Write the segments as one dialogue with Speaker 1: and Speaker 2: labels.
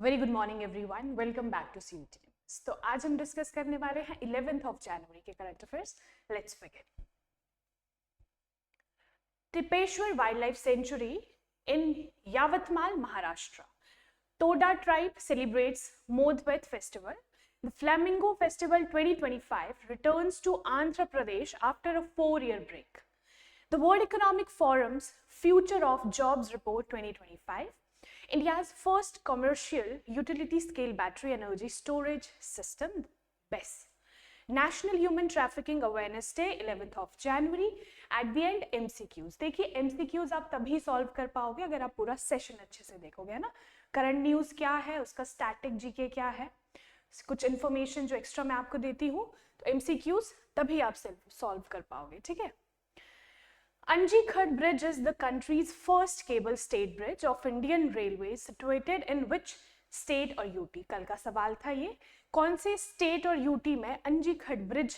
Speaker 1: Very good morning everyone, welcome back to CUET. तो आज हम डिस्कस करने वाले हैं 11th ऑफ जनवरी के current affairs. Let's begin. Tipeshwar wildlife sanctuary in Yavatmal, Maharashtra. Toda tribe celebrates Modhvet festival. The Flamingo Festival 2025 returns to Andhra Pradesh after a 4-year break. The World Economic Forum's Future of Jobs Report 2025. India's first commercial utility-scale battery energy storage system, BESS. National Human Trafficking Awareness Day 11th of January. At the end MCQs. देखिए MCQs आप तभी solve कर पाओगे अगर आप पूरा session अच्छे से देखोगे, है ना। करंट न्यूज क्या है, उसका स्टैटिक जीके क्या है, कुछ इन्फॉर्मेशन जो एक्स्ट्रा मैं आपको देती हूँ, तो MCQs तभी आप सॉल्व कर पाओगे, ठीक है। Anji-Khat Bridge is the country's first cable-stayed bridge of Indian Railways, situated in which state और यूटी। कल का सवाल था ये, कौन से स्टेट और यूटी में Anji Khad bridge,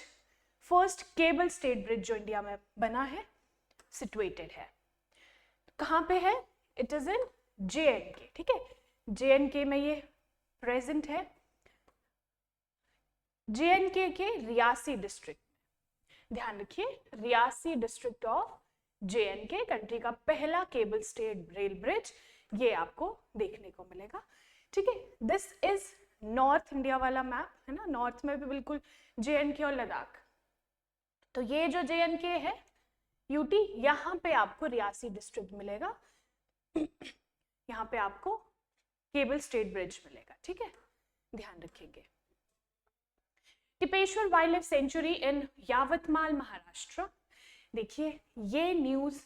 Speaker 1: first cable stayed bridge जो इंडिया में बना है, सिचुएटेड है। कहाँ पे है? इट इज इन JNK, ठीक है। JNK में ये प्रेजेंट है, JNK के रियासी डिस्ट्रिक्ट। ध्यान रखिए, Reasi district of JNK, country का पहला केबल स्टेड रेल ब्रिज, ये आपको देखने को मिलेगा, ठीक है। दिस इज नॉर्थ इंडिया वाला मैप, है ना। नॉर्थ में भी बिल्कुल JNK और लद्दाख। तो ये जो JNK है यूटी, यहाँ पे आपको रियासी डिस्ट्रिक्ट मिलेगा, यहाँ पे आपको केबल स्टेट ब्रिज मिलेगा, ठीक है, ध्यान रखेंगे। Tipeshwar wildlife sanctuary in Yavatmal, Maharashtra. देखिए ये न्यूज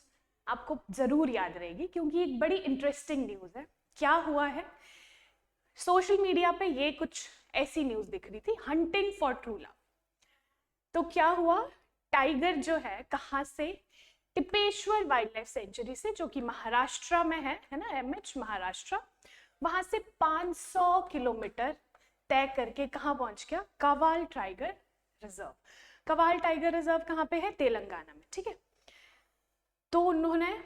Speaker 1: आपको जरूर याद रहेगी क्योंकि एक बड़ी इंटरेस्टिंग न्यूज है। क्या हुआ है, सोशल मीडिया पे ये कुछ ऐसी न्यूज दिख रही थी, हंटिंग फॉर ट्रू लव। तो क्या हुआ, टाइगर जो है कहाँ से, टिपेश्वर वाइल्ड लाइफ सेंचुरी से, जो कि महाराष्ट्र में है ना, MH महाराष्ट्र, वहां से 500 किलोमीटर तय करके कहाँ पहुंच गया, Kawal tiger reserve. Kawal tiger reserve कहाँ पे है, तेलंगाना में, ठीक है। तो उन्होंने,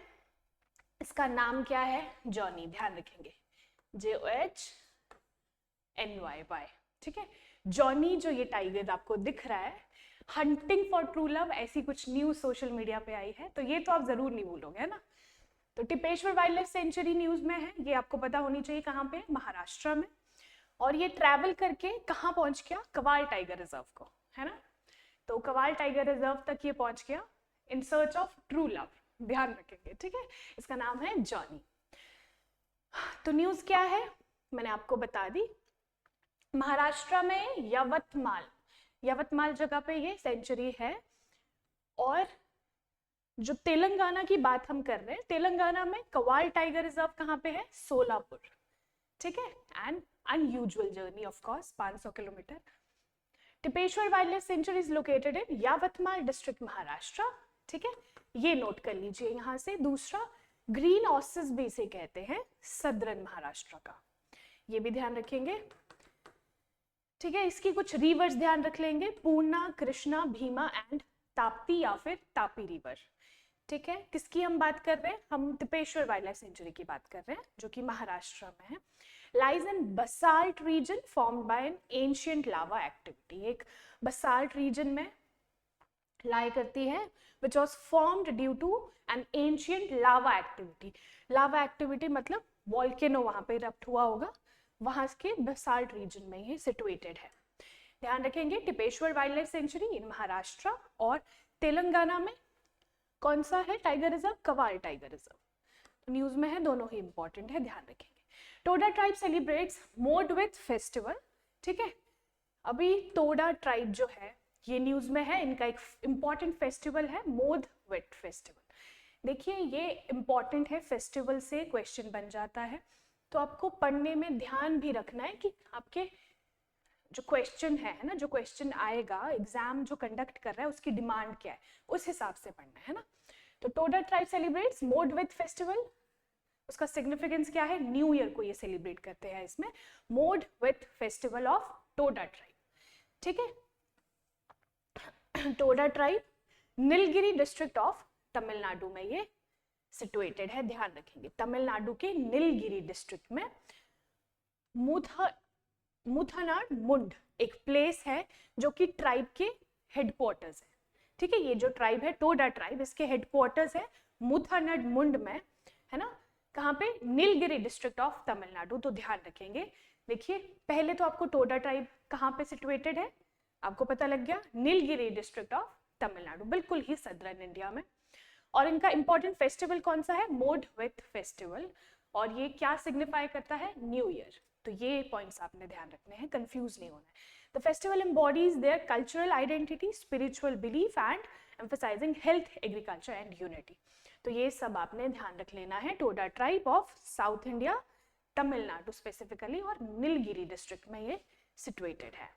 Speaker 1: इसका नाम क्या है, जॉनी, ध्यान रखेंगे, JOHNYY, ठीक है। जॉनी जो ये टाइगर आपको दिख रहा है, हंटिंग फॉर ट्रू लव, ऐसी कुछ न्यूज सोशल मीडिया पे आई है, तो ये तो आप जरूर नहीं भूलोगे, है ना। तो Tipeshwar wildlife century news में है, ये आपको पता होनी चाहिए कहाँ पे, महाराष्ट्र में। और ये ट्रैवल करके कहाँ पहुंच गया, कवाल टाइगर रिजर्व को, है ना। तो कवाल टाइगर रिजर्व तक ये पहुंच गया in search of true love, ध्यान रखेंगे, ठीक है। इसका नाम है जॉनी। तो न्यूज क्या है, मैंने आपको बता दी, महाराष्ट्र में यवतमाल जगह पे ये सेंचुरी है। और जो तेलंगाना की बात हम कर रहे हैं, तेलंगाना में कवाल टाइगर रिजर्व कहाँ पे है, सोलापुर, ठीक है। And unusual journey of course, 500 kilometre. Tipeshwar wildlife sanctuary is located in Yavatmal district, Maharashtra, ठीक है, ये नोट कर लीजिए यहां से। दूसरा, ग्रीन ऑसिस भी इसे कहते हैं, सदर्न महाराष्ट्र का, ये भी ध्यान रखेंगे, ठीक है। इसकी कुछ रिवर्स ध्यान रख लेंगे, पूर्णा, कृष्णा, भीमा एंड ताप्ती या फिर तापी रिवर, ठीक है। किसकी हम बात कर रहे हैं, हम टिपेश्वर वाइल्ड लाइफ सेंचुरी की बात कर रहे हैं, जो कि महाराष्ट्र में है। Lies in basalt region formed by an ancient lava activity, एक बसाल्ट रीजन में लाई करती है, which was formed due to an ancient lava activity. Lava activity मतलब वॉल्केनो वहां पे इरप्ट हुआ होगा, वहां के बसाल्ट रीजन में ये सिचुएटेड है, ध्यान रखेंगे। टिपेश्वर वाइल्ड लाइफ सेंचुरी इन महाराष्ट्र, और तेलंगाना में कौन सा है tiger reserve, Kawal tiger reserve. तो न्यूज में है, दोनों ही इंपॉर्टेंट है, ध्यान रखेंगे। टोडा ट्राइब सेलिब्रेट्स मोडविथ फेस्टिवल, ठीक है। अभी टोडा ट्राइब जो है, ये न्यूज में है, इनका एक इंपॉर्टेंट फेस्टिवल है मोडविथ फेस्टिवल। देखिए ये इंपॉर्टेंट है, फेस्टिवल से क्वेश्चन बन जाता है, तो आपको पढ़ने में ध्यान भी रखना है कि आपके जो क्वेश्चन है ना, जो क्वेश्चन आएगा, एग्जाम जो कंडक्ट कर रहा है उसकी डिमांड क्या है, उस हिसाब से पढ़ना है ना। तो टोडा ट्राइब सेलिब्रेट्स मोडविथ फेस्टिवल, उसका सिग्निफिकेंस क्या है, न्यू ईयर को ये सेलिब्रेट करते हैं इसमें, मोडविथ फेस्टिवल ऑफ टोडा ट्राइब, ठीक है। Toda tribe Nilgiri district of Tamil Nadu में ये सिचुएटेड है, ध्यान रखेंगे, तमिलनाडु के नीलगिरी डिस्ट्रिक्ट में। मुथनाड मुंड एक प्लेस है जो कि ट्राइब के हेडक्वार्टर्स है, ठीक है। ये जो ट्राइब है टोडा ट्राइब, इसके हेडक्वार्टर्स है मुथनाड मुंड में, है ना। कहाँ पे? Nilgiri district of Tamil Nadu. तो ध्यान रखेंगे, देखिए पहले तो आपको टोडा ट्राइब कहाँ पे सिचुएटेड है, आपको पता लग गया, नीलगिरी डिस्ट्रिक्ट ऑफ तमिलनाडु, बिल्कुल ही सदर्न इंडिया में। और इनका इंपॉर्टेंट फेस्टिवल कौन सा है? मोड विथ फेस्टिवल, और ये क्या सिग्निफाई करता है? New year. तो ये पॉइंट्स आपने ध्यान रखने हैं, कंफ्यूज नहीं होना है। The festival embodies their cultural identity, spiritual belief and emphasizing health, agriculture and unity. तो ये सब आपने ध्यान रख लेना है। Toda tribe of south India, Tamil Nadu specifically, और नीलगिरी डिस्ट्रिक्ट में ये सिचुएटेड है।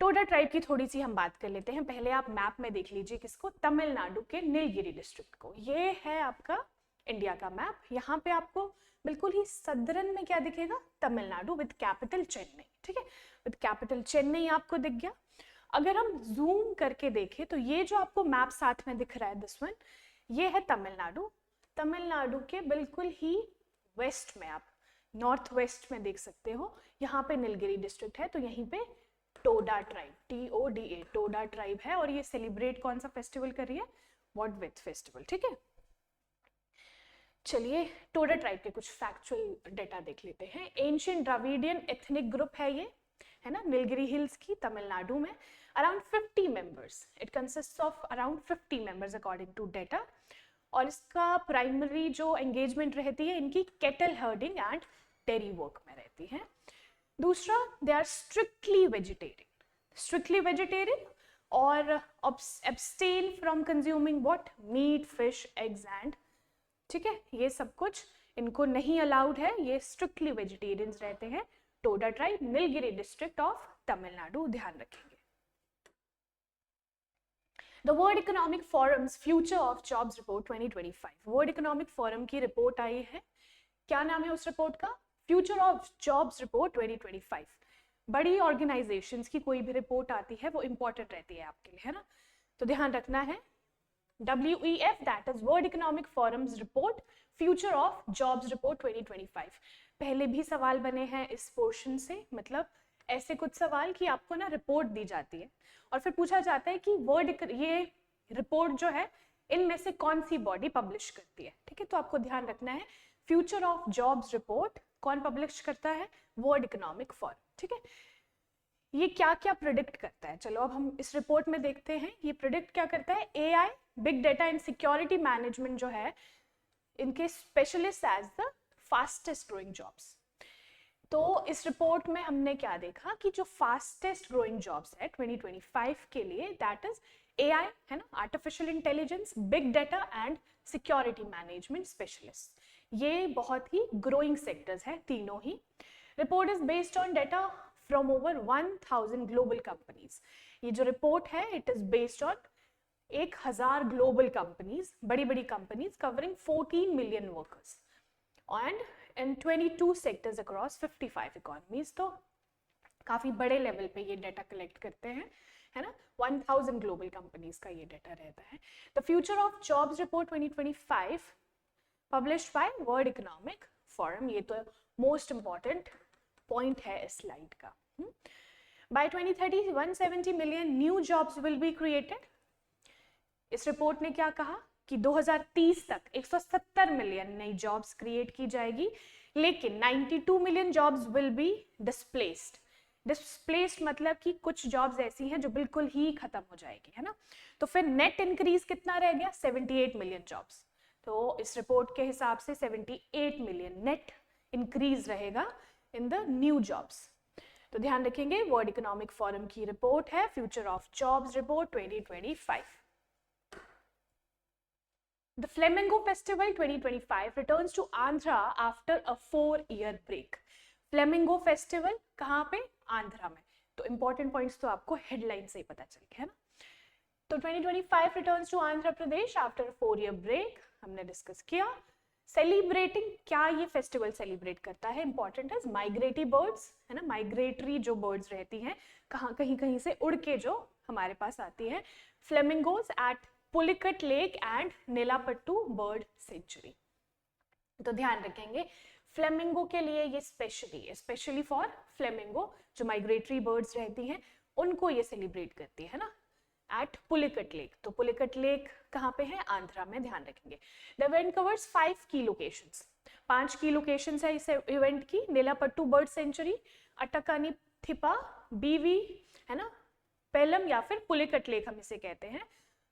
Speaker 1: टोडा ट्राइब की थोड़ी सी हम बात कर लेते हैं। पहले आप मैप में देख लीजिए किसको? तमिलनाडु के नीलगिरी डिस्ट्रिक्ट को। ये है आपका इंडिया का मैप। यहाँ पे आपको बिल्कुल ही सदर्न में क्या दिखेगा? तमिलनाडु विद कैपिटल चेन्नई, ठीक है। विद कैपिटल चेन्नई आपको दिख गया। अगर हम जूम करके देखें तो ये जो आपको मैप साथ में दिख रहा है, दिस वन, ये है तमिलनाडु। तमिलनाडु के बिल्कुल ही वेस्ट में, आप नॉर्थ वेस्ट में देख सकते हो, यहाँ पे नीलगिरी डिस्ट्रिक्ट है। तो यहीं पे Toda tribe, TODA, Toda tribe है, और ये सेलिब्रेट कौन सा फेस्टिवल कर रही है? वॉट विथ फेस्टिवल, ठीक है। चलिए टोडा ट्राइब के कुछ फैक्चुअल डेटा देख लेते हैं। एंशिएंट द्राविडियन एथनिक ग्रुप है ये, है ना, नीलगिरी हिल्स की तमिलनाडु में। Around 50 members, it consist of around 50 members according to data. और इसका प्राइमरी जो एंगेजमेंट रहती है इनकी cattle herding and dairy work में रहती है। दूसरा, दे आर स्ट्रिक्टली वेजिटेरियन और abstain from consuming what? Meat, fish, eggs and, ठीक है, ये सब कुछ इनको नहीं अलाउड है, ये स्ट्रिक्टली वेजिटेरियंस रहते हैं। Toda tribe, Nilgiri district of Tamil Nadu, ध्यान रखेंगे। The world economic forums future of jobs report 2025, world Economic forum की रिपोर्ट आई है। क्या नाम है उस रिपोर्ट का? Future of jobs report 2025। बड़ी ऑर्गेनाइजेशंस की कोई भी रिपोर्ट आती है वो इंपॉर्टेंट रहती है आपके लिए, है ना। तो ध्यान रखना है, WEF, that is World Economic Forum's report, Future of Jobs Report 2025। पहले भी सवाल बने हैं इस पोर्शन से, मतलब ऐसे कुछ सवाल कि आपको ना रिपोर्ट दी जाती है और फिर पूछा जाता है कि ये रिपोर्ट जो है इनमें से कौन सी बॉडी पब्लिश करती है, ठीक है। तो आपको ध्यान रखना है, फ्यूचर ऑफ जॉब्स रिपोर्ट कौन पब्लिश करता है? वर्ल्ड इकोनॉमिक फोरम, ठीक है। ये क्या क्या प्रिडिक्ट करता है? चलो अब हम इस रिपोर्ट में देखते हैं। ये प्रिडिक्ट क्या करता है? AI, big data and security management जो है, इनके specialist as the fastest growing jobs. तो इस रिपोर्ट में हमने क्या देखा कि जो फास्टेस्ट ग्रोइंग जॉब्स है 2025 के लिए, दैट इज AI, है ना, artificial intelligence, big data and security management specialist. ये बहुत ही ग्रोइंग सेक्टर्स है तीनों ही। Report is based on data from over 1000 global companies. ये जो रिपोर्ट है it is based on 1000 global companies, बड़ी बड़ी companies covering 14 million workers and in 22 sectors across 55 economies. तो काफी बड़े लेवल पे ये डाटा कलेक्ट करते हैं, है ना। 1000 ग्लोबल कंपनीज का ये डाटा रहता है। The future of jobs report 2025 published by World Economic Forum, ये तो मोस्ट इंपॉर्टेंट पॉइंट है इस स्लाइड का। By 2030 170 million new jobs will be created. इस रिपोर्ट ने क्या कहा कि 2030 तक 170 मिलियन नई जॉब्स क्रिएट की जाएगी, लेकिन 92 million jobs will B displaced. Displaced मतलब कि कुछ जॉब्स ऐसी हैं जो बिल्कुल ही खत्म हो जाएगी, है ना। तो फिर नेट इंक्रीज कितना रह गया? 78 मिलियन जॉब्स। तो इस रिपोर्ट के हिसाब से 78 मिलियन नेट इंक्रीज रहेगा इन द न्यू जॉब्स। तो ध्यान रखेंगे, वर्ल्ड इकोनॉमिक फोरम की रिपोर्ट है future of jobs report 2025। The Flamingo Festival 2025 returns to Andhra after a 4-year break. Flamingo Festival कहाँ पे? आंध्रा में। तो important points तो आपको headline से ही पता चल गया है ना। तो 2025 returns to Andhra Pradesh after a 4-year break, हमने डिस्कस किया। सेलिब्रेटिंग, क्या ये फेस्टिवल सेलिब्रेट करता है? इंपॉर्टेंट है माइग्रेटरी बर्ड्स, है ना, माइग्रेटरी जो बर्ड्स रहती हैं कहीं कहीं से उड़ के जो हमारे पास आती है, flamingos at Pulicat lake and Nelapattu bird sanctuary. तो ध्यान रखेंगे, फ्लेमिंगो के लिए ये स्पेशली फॉर फ्लेमिंगो, जो माइग्रेटरी बर्ड्स रहती हैं उनको ये सेलिब्रेट करती है ना, एट पुलिकट लेक। तो पुलिकट लेक कहाँ पे है? आंध्रा में, ध्यान रखेंगे। द इवेंट कवर्स 5 की लोकेशंस, 5 की लोकेशंस है इस इवेंट की। नीलापट्टू बर्ड सेंचुरी, अटकानी थिपा, बीवी है ना, पेलम या फिर पुलिकट लेक हम इसे कहते हैं,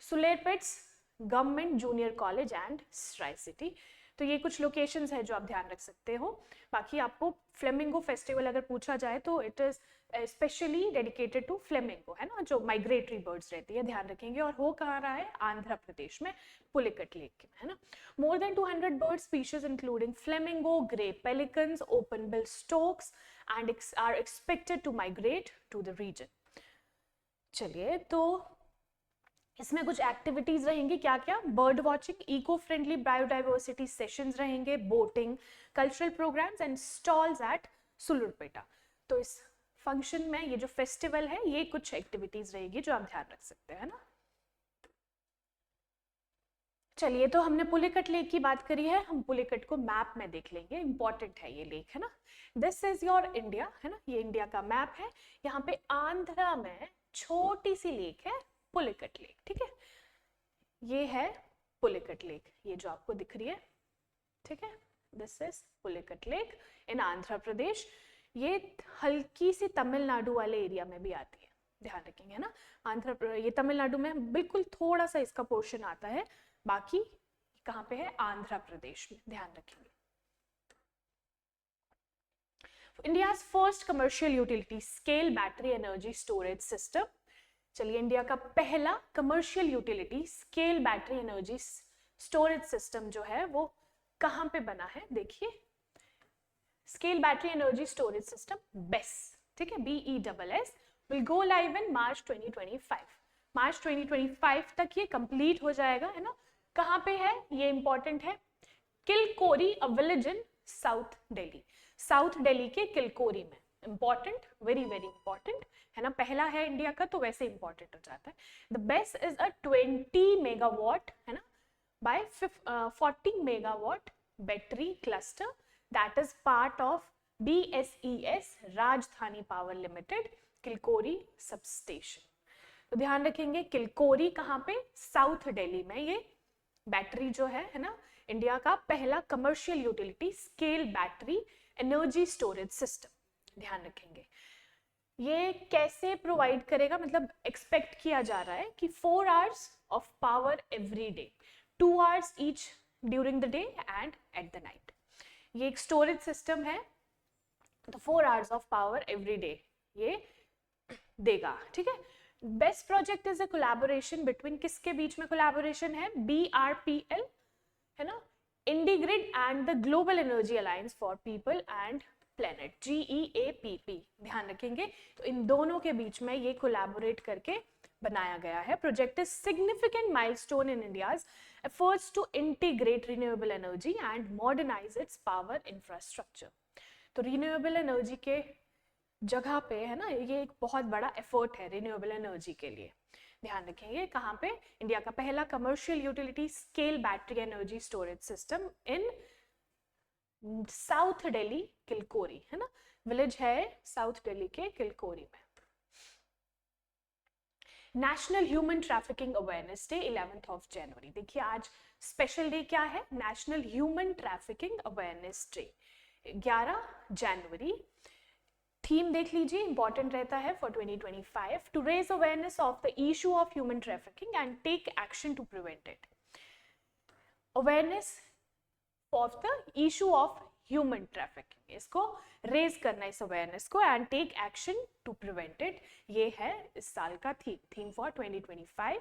Speaker 1: Sullurpeta's government junior college and स्ट्राई सिटी। तो ये कुछ लोकेशंस है जो आप ध्यान रख सकते हो। बाकी आपको फ्लेमिंगो फेस्टिवल अगर पूछा जाए तो it is specially dedicated to flamingo, है ना, जो माइग्रेटरी बर्ड्स रहती है, ध्यान रखेंगे। और हो कहाँ रहा है? आंध्र प्रदेश में, पुलिकट लेक में, है ना। More than 200 bird species including flamingo, grey pelicans, open bill storks and are expected to migrate to the region. चलिए, तो इसमें कुछ एक्टिविटीज रहेंगी, क्या क्या? Bird watching, eco friendly biodiversity sessions रहेंगे, boating, cultural programmes and stalls at Sullurpeta. तो इस फंक्शन में, ये जो फेस्टिवल है, ये कुछ एक्टिविटीज रहेगी जो आप ध्यान रख सकते हैं ना। चलिए, तो हमने पुलिकट लेक की बात करी है, हम पुलिकट को मैप में देख लेंगे, इंपॉर्टेंट है ये लेक, है ना। दिस इज योर इंडिया, है ना, ये इंडिया का मैप है। यहाँ पे आंध्रा में छोटी सी लेक है, पुलिकट लेक, ठीक है। ये है पुलिकट लेक, ये जो आपको दिख रही है, ठीक है। This is Pulicat lake in Andhra Pradesh. ये हल्की सी तमिलनाडु वाले एरिया में भी आती है, ध्यान रखेंगे, है ना। ये तमिलनाडु में बिल्कुल थोड़ा सा इसका पोर्शन आता है, बाकी कहाँ पे है? आंध्र प्रदेश में, ध्यान रखेंगे। India's first commercial utility scale battery energy storage system. चलिए, इंडिया का पहला commercial utility scale battery energy storage system जो है वो कहां पे बना है? देखिए, scale battery energy storage system, BESS, ठीक है, BESS, will go live in March 2025। मार्च 2025 तक ये कंप्लीट हो जाएगा, है ना। कहां पे है ये? इंपॉर्टेंट है, Kilokari, a village in south Delhi, south Delhi के किलकोरी में। इंपॉर्टेंट, वेरी वेरी इंपॉर्टेंट, है ना। पहला है इंडिया का तो वैसे इंपॉर्टेंट हो जाता है। The base is a 20 megawatt, है ना, by 40 megawatt battery cluster that is part of BSES Rajdhani power limited Kilokari substation. तो ध्यान रखेंगे, किलकोरी कहाँ पे? साउथ दिल्ली में। ये बैटरी जो है ना, इंडिया का पहला commercial utility scale battery energy storage system, ध्यान रखेंगे। ये कैसे प्रोवाइड करेगा? मतलब एक्सपेक्ट किया जा रहा है कि 4 hours of power every day, 2 hours each during the day and at the night. ये एक स्टोरेज सिस्टम है, तो 4 hours of power every day ये देगा, ठीक है। BESS project is a collaboration between, किसके बीच में कोलैबोरेशन है? BRPL, है ना, IndiGrid and the global energy alliance for people and planet, GEAPP, ध्यान रखेंगे। तो इन दोनों के बीच में ये कोलैबोरेट करके बनाया गया है। Project is significant milestone in India's efforts to integrate renewable energy and modernize its power infrastructure. तो रिन्यूएबल एनर्जी के जगह पे, है ना, ये एक बहुत बड़ा एफर्ट है रिन्यूएबल एनर्जी के लिए, ध्यान रखेंगे। कहाँ पे? इंडिया का पहला commercial utility scale battery energy storage system in south Delhi Kilokari, है ना, विलेज है साउथ दिल्ली के किलकोरी में। National human trafficking awareness day 11th of January. देखिए, आज स्पेशल डे क्या है? National human trafficking awareness day, 11 जनवरी। थीम देख लीजिए, इंपॉर्टेंट रहता है for 2025, to raise awareness of the issue of human trafficking and take action to prevent it. Awareness of the issue of human trafficking, इसको raise करना, इस awareness को, and take action to prevent it, ये है इस साल का theme for 2025,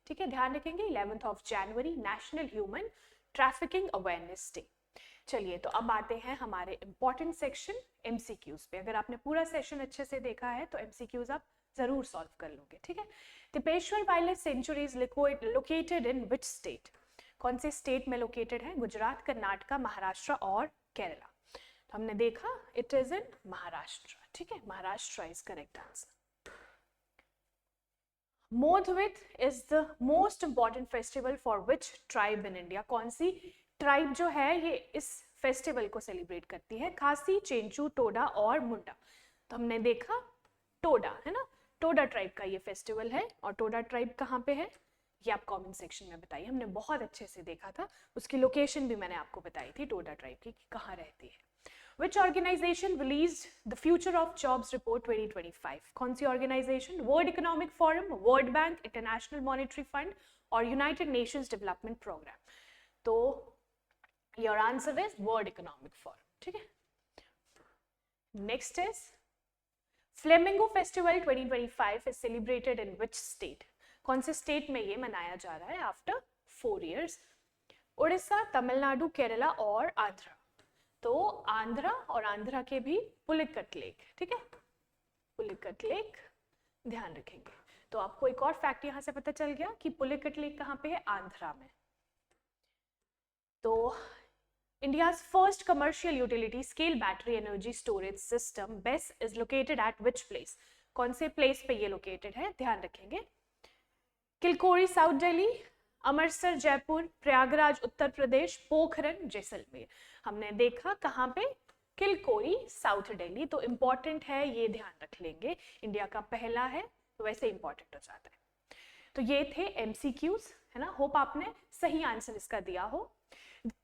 Speaker 1: ठीक है, ध्यान रखेंगे। 11th of January, national human trafficking awareness day. चलिए, तो अब आते हैं हमारे इंपॉर्टेंट सेक्शन MCQs पे। अगर आपने पूरा सेशन अच्छे से देखा है तो MCQs आप जरूर सॉल्व कर लोगे, ठीक है। Tipeshwar wild sanctuary is located in which state? कौन से स्टेट में लोकेटेड है? गुजरात, कर्नाटका, महाराष्ट्र और केरला। तो हमने देखा इट इज इन महाराष्ट्र, ठीक है, Maharashtra is correct answer. Modhweth is the most important festival for which tribe in India? कौन सी ट्राइब जो है ये इस फेस्टिवल को सेलिब्रेट करती है? खासी, चेंचू, टोडा और मुंडा। तो हमने देखा टोडा, है ना, टोडा ट्राइब का ये फेस्टिवल है। और टोडा ट्राइब कहाँ पे है ये आप कमेंट सेक्शन में बताइए। हमने बहुत अच्छे से देखा था, उसकी लोकेशन भी मैंने आपको बताई थी टोडा ट्राइब की कि कहाँ रहती है। Which organization released the Future of Jobs Report 2025? कौन सी organization? World Economic Forum, World Bank, International Monetary Fund और United Nations Development Program? तो your answer is World Economic Forum, ठीक है। Next is Flamingo Festival 2025 is celebrated in which state? कौन से state में ये मनाया जा रहा है आफ्टर 4 years? उड़ीसा, तमिलनाडु, केरला और आंध्रा। तो आंध्रा, और आंध्रा के भी पुलिकट लेक, ठीक है, पुलिकट लेक ध्यान रखेंगे। तो आपको एक और फैक्ट यहां से पता चल गया कि पुलिकट लेक कहां पे है, आंध्रा में। तो India's first commercial utility scale battery energy storage system BESS is located at which place? कौन से प्लेस पे ये लोकेटेड है ध्यान रखेंगे। किलकोरी साउथ दिल्ली, अमृतसर जयपुर, प्रयागराज उत्तर प्रदेश, पोखरन जैसलमेर। हमने देखा कहाँ पे, किलकोरी साउथ दिल्ली। तो इंपॉर्टेंट है, ये ध्यान रख लेंगे, इंडिया का पहला है तो वैसे इंपॉर्टेंट हो जाता है। तो ये थे MCQs, है ना। होप आपने सही आंसर इसका दिया हो।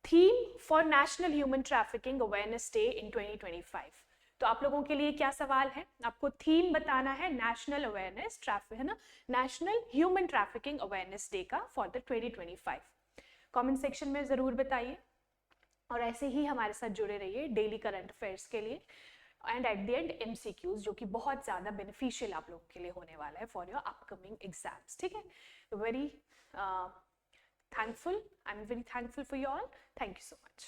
Speaker 1: Theme for national human trafficking awareness day in 2025। तो आप लोगों के लिए क्या सवाल है, आपको थीम बताना है नेशनल अवेयरनेस ट्रैफिक, है ना, national human trafficking awareness day का फॉर द 2025। कमेंट सेक्शन में जरूर बताइए और ऐसे ही हमारे साथ जुड़े रहिए डेली करंट अफेयर्स के लिए and at the end MCQs, जो कि बहुत ज़्यादा बेनिफिशियल आप लोगों के लिए होने वाला है फॉर योर अपकमिंग एग्जाम्स, ठीक है। Very thankful, I'm very thankful for you all. Thank you so much.